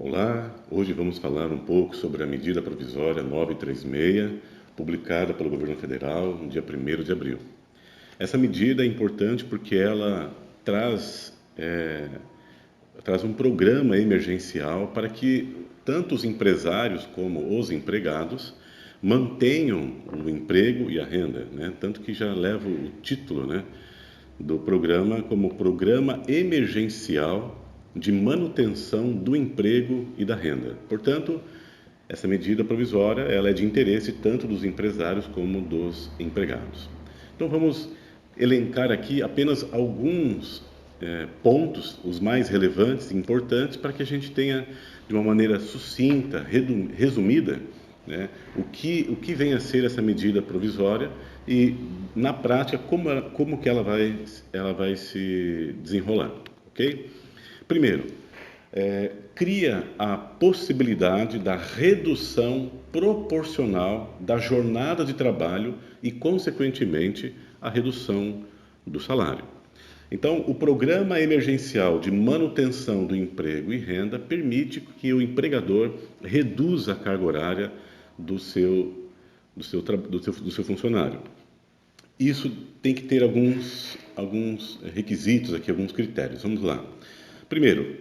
Olá, hoje vamos falar um pouco sobre a medida provisória 936, publicada pelo governo federal no dia 1º de abril. Essa medida é importante porque ela traz um programa emergencial para que tanto os empresários como os empregados mantenham o emprego e a renda, né? Tanto que já leva o título, né, do programa como Programa Emergencial de Manutenção do Emprego e da Renda. Portanto, essa medida provisória ela é de interesse tanto dos empresários como dos empregados. Então vamos elencar aqui apenas alguns pontos, os mais relevantes e importantes, para que a gente tenha, de uma maneira sucinta, resumida, né, o que vem a ser essa medida provisória e, na prática, como que ela vai se desenrolar, ok? Primeiro, cria a possibilidade da redução proporcional da jornada de trabalho e, consequentemente, a redução do salário. Então, o Programa Emergencial de Manutenção do Emprego e Renda permite que o empregador reduza a carga horária do seu funcionário. Isso tem que ter alguns requisitos aqui, alguns critérios. Vamos lá. Primeiro,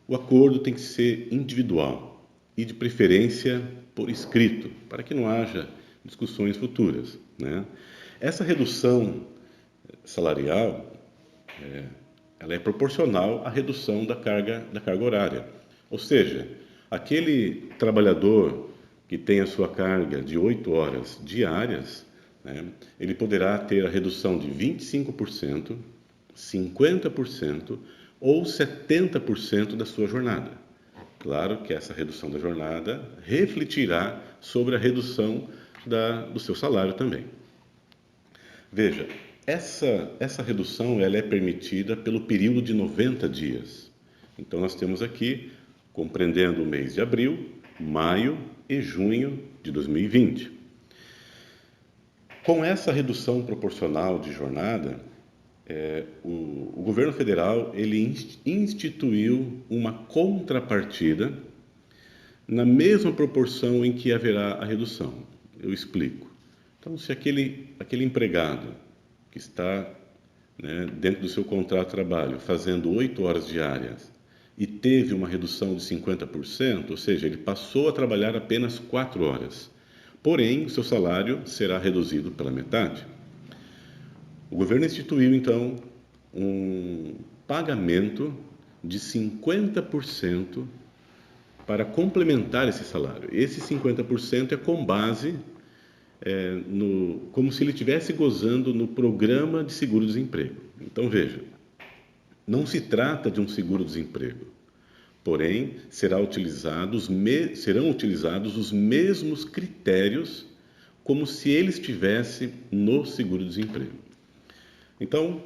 o acordo tem que ser individual e, de preferência, por escrito, para que não haja discussões futuras, né? Essa redução salarial, ela é proporcional à redução da carga horária. Ou seja, aquele trabalhador que tem a sua carga de 8 horas diárias, né, ele poderá ter a redução de 25%, 50% ou 70% da sua jornada. Claro que essa redução da jornada refletirá sobre a redução do seu salário também. Veja, essa redução ela é permitida pelo período de 90 dias. Então, nós temos aqui, compreendendo o mês de abril, maio e junho de 2020. Com essa redução proporcional de jornada, o governo federal ele instituiu uma contrapartida na mesma proporção em que haverá a redução. Eu explico. Então, se aquele empregado que está, né, dentro do seu contrato de trabalho fazendo 8 horas diárias e teve uma redução de 50%, ou seja, ele passou a trabalhar apenas 4 horas, porém, o seu salário será reduzido pela metade. O governo instituiu, então, um pagamento de 50% para complementar esse salário. Esse 50% é com base como se ele estivesse gozando no programa de seguro-desemprego. Então, veja, não se trata de um seguro-desemprego, porém, serão utilizados os mesmos critérios como se ele estivesse no seguro-desemprego. Então,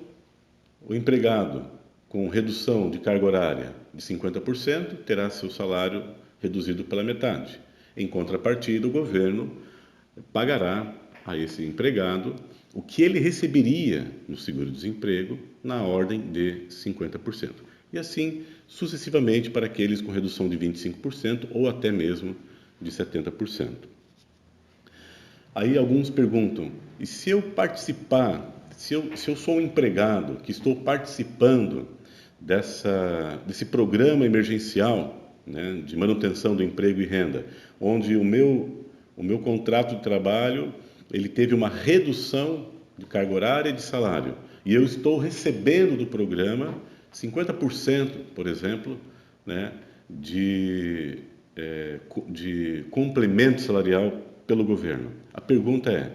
o empregado com redução de carga horária de 50% terá seu salário reduzido pela metade. Em contrapartida, o governo pagará a esse empregado o que ele receberia no seguro-desemprego na ordem de 50%. E assim, sucessivamente, para aqueles com redução de 25% ou até mesmo de 70%. Aí alguns perguntam, e se eu participar, se eu sou um empregado que estou participando desse programa emergencial, né, de manutenção do emprego e renda, onde o meu contrato de trabalho ele teve uma redução de carga horária e de salário, e eu estou recebendo do programa 50%, por exemplo, né, de complemento salarial pelo governo. A pergunta é,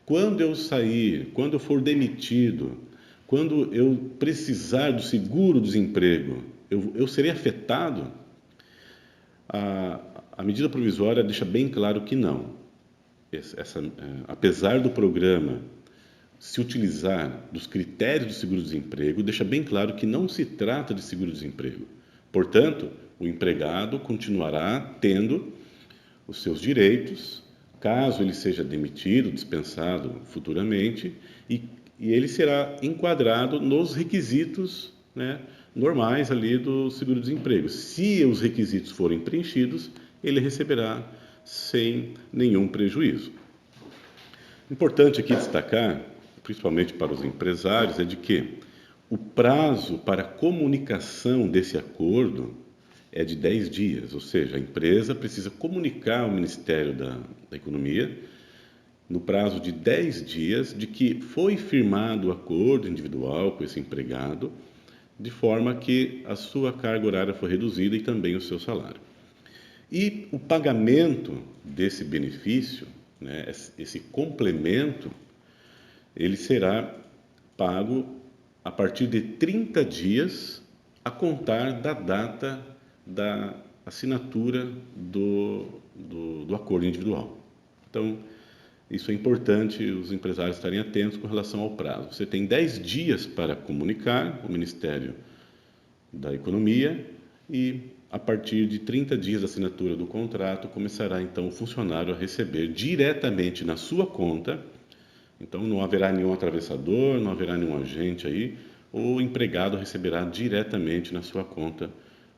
quando eu sair, quando eu for demitido, quando eu precisar do seguro-desemprego, eu serei afetado? A medida provisória deixa bem claro que não. Apesar do programa se utilizar dos critérios do seguro-desemprego, deixa bem claro que não se trata de seguro-desemprego. Portanto, o empregado continuará tendo os seus direitos, caso ele seja demitido, dispensado futuramente, e ele será enquadrado nos requisitos, né, normais ali do seguro-desemprego. Se os requisitos forem preenchidos, ele receberá sem nenhum prejuízo. Importante aqui destacar, principalmente para os empresários, é de que o prazo para comunicação desse acordo é de 10 dias, ou seja, a empresa precisa comunicar ao Ministério da Economia, no prazo de 10 dias, de que foi firmado o acordo individual com esse empregado, de forma que a sua carga horária foi reduzida e também o seu salário. E o pagamento desse benefício, né, esse complemento, ele será pago a partir de 30 dias a contar da data da assinatura do acordo individual. Então, isso é importante os empresários estarem atentos com relação ao prazo. Você tem 10 dias para comunicar ao Ministério da Economia e, a partir de 30 dias da assinatura do contrato, começará então o funcionário a receber diretamente na sua conta. Então, não haverá nenhum atravessador, não haverá nenhum agente aí. O empregado receberá diretamente na sua conta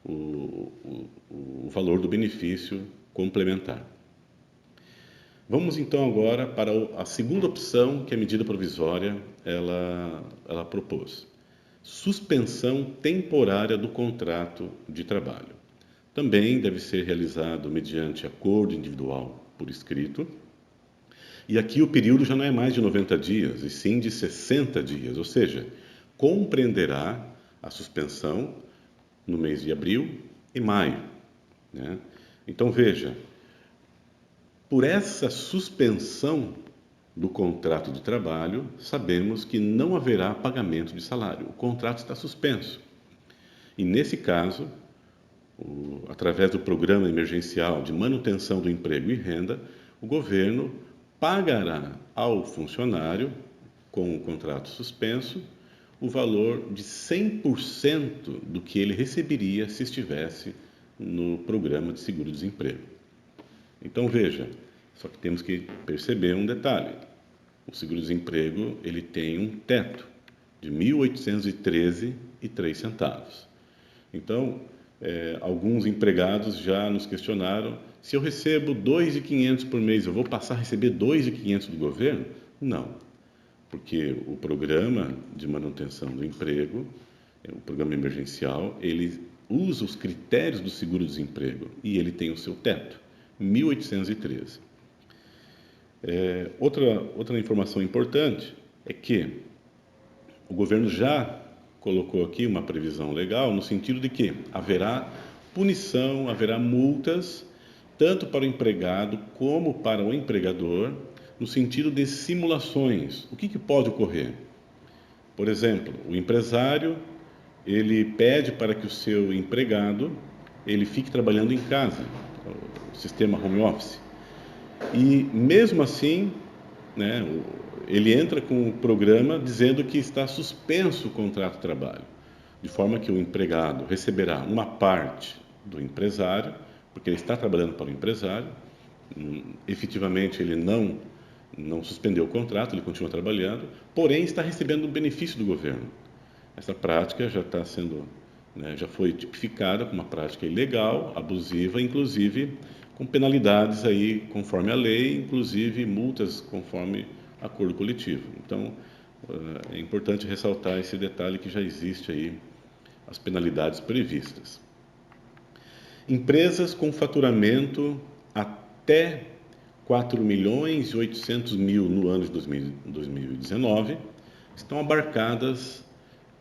o valor do benefício complementar. Vamos então agora para a segunda opção que a medida provisória ela propôs. Suspensão temporária do contrato de trabalho. Também deve ser realizado mediante acordo individual por escrito. E aqui o período já não é mais de 90 dias, e sim de 60 dias, ou seja, compreenderá a suspensão no mês de abril e maio, né? Então veja, por essa suspensão do contrato de trabalho, sabemos que não haverá pagamento de salário. O contrato está suspenso. E nesse caso, através do Programa Emergencial de Manutenção do Emprego e Renda, o governo pagará ao funcionário, com o contrato suspenso, o valor de 100% do que ele receberia se estivesse no programa de seguro-desemprego. Então, veja, só que temos que perceber um detalhe. O seguro-desemprego, ele tem um teto de R$ 1.813,03. Então, alguns empregados já nos questionaram: se eu recebo R$ 2.500 por mês, eu vou passar a receber R$ 2.500 do governo? Não, porque o programa de manutenção do emprego, o programa emergencial, ele usa os critérios do seguro-desemprego e ele tem o seu teto, 1.813. Outra informação importante é que o governo já colocou aqui uma previsão legal no sentido de que haverá punição, haverá multas, tanto para o empregado como para o empregador, no sentido de simulações. O que pode ocorrer? Por exemplo, o empresário, ele pede para que o seu empregado ele fique trabalhando em casa, o sistema home office. E mesmo assim, né, ele entra com o programa dizendo que está suspenso o contrato de trabalho, de forma que o empregado receberá uma parte do empresário, porque ele está trabalhando para o empresário, efetivamente ele não suspendeu o contrato, ele continua trabalhando, porém está recebendo um benefício do governo. Essa prática já está sendo, né, já foi tipificada como uma prática ilegal, abusiva, inclusive com penalidades aí conforme a lei, inclusive multas conforme acordo coletivo. Então, é importante ressaltar esse detalhe que já existe aí as penalidades previstas. Empresas com faturamento até 4.800.000 no ano de 2019 estão abarcadas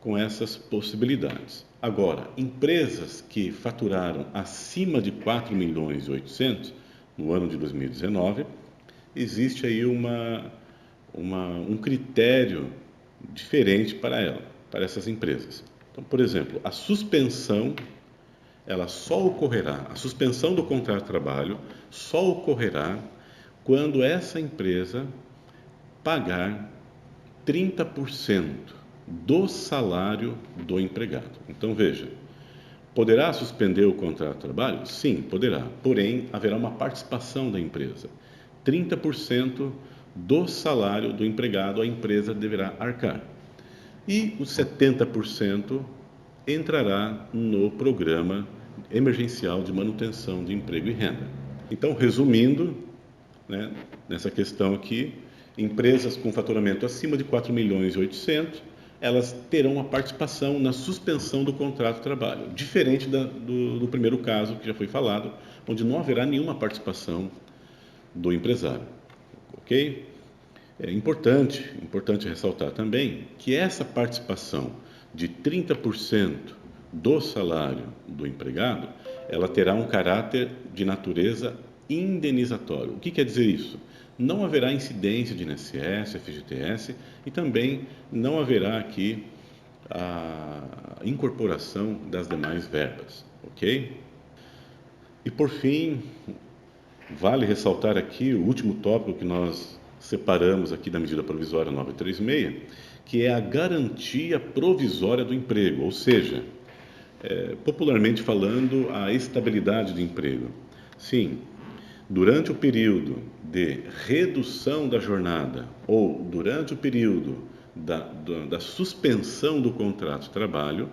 com essas possibilidades. Agora, empresas que faturaram acima de 4.800.000 no ano de 2019, existe aí um critério diferente para essas empresas. Então, por exemplo, a suspensão a suspensão do contrato de trabalho só ocorrerá quando essa empresa pagar 30% do salário do empregado. Então, veja, poderá suspender o contrato de trabalho? Sim, poderá. Porém, haverá uma participação da empresa. 30% do salário do empregado a empresa deverá arcar. E os 70% entrará no programa emergencial de manutenção de emprego e renda. Então, resumindo, né, nessa questão aqui, empresas com faturamento acima de 4 milhões e 800, elas terão uma participação na suspensão do contrato de trabalho, diferente do primeiro caso que já foi falado, onde não haverá nenhuma participação do empresário, ok? É importante ressaltar também que essa participação de 30% do salário do empregado, ela terá um caráter de natureza indenizatório. O que quer dizer isso? Não haverá incidência de INSS, FGTS e também não haverá aqui a incorporação das demais verbas, ok? E por fim, vale ressaltar aqui o último tópico que nós separamos aqui da medida provisória 936, que é a garantia provisória do emprego, ou seja, popularmente falando, a estabilidade de emprego. Sim, durante o período de redução da jornada ou durante o período da suspensão do contrato de trabalho,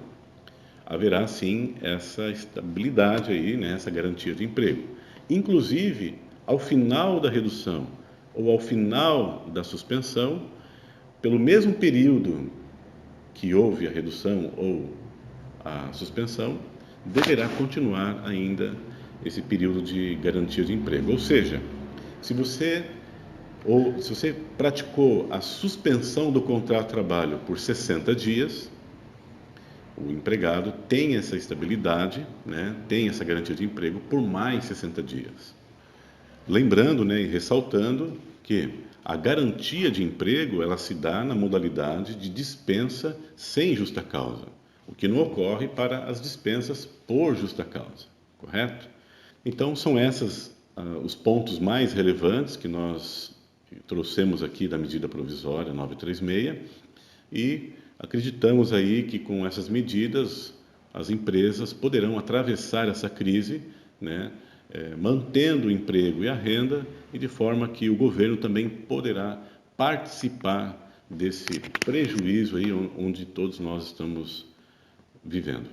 haverá sim essa estabilidade aí, né, essa garantia de emprego. Inclusive, ao final da redução ou ao final da suspensão, pelo mesmo período que houve a redução ou a suspensão, deverá continuar ainda esse período de garantia de emprego. Ou seja, se você praticou a suspensão do contrato de trabalho por 60 dias, o empregado tem essa estabilidade, né, tem essa garantia de emprego por mais 60 dias. Lembrando, né, e ressaltando que a garantia de emprego ela se dá na modalidade de dispensa sem justa causa, o que não ocorre para as dispensas por justa causa, correto? Então, são esses os pontos mais relevantes que nós trouxemos aqui da medida provisória 936 e acreditamos aí que com essas medidas as empresas poderão atravessar essa crise, né, mantendo o emprego e a renda e de forma que o governo também poderá participar desse prejuízo aí onde todos nós estamos vivendo.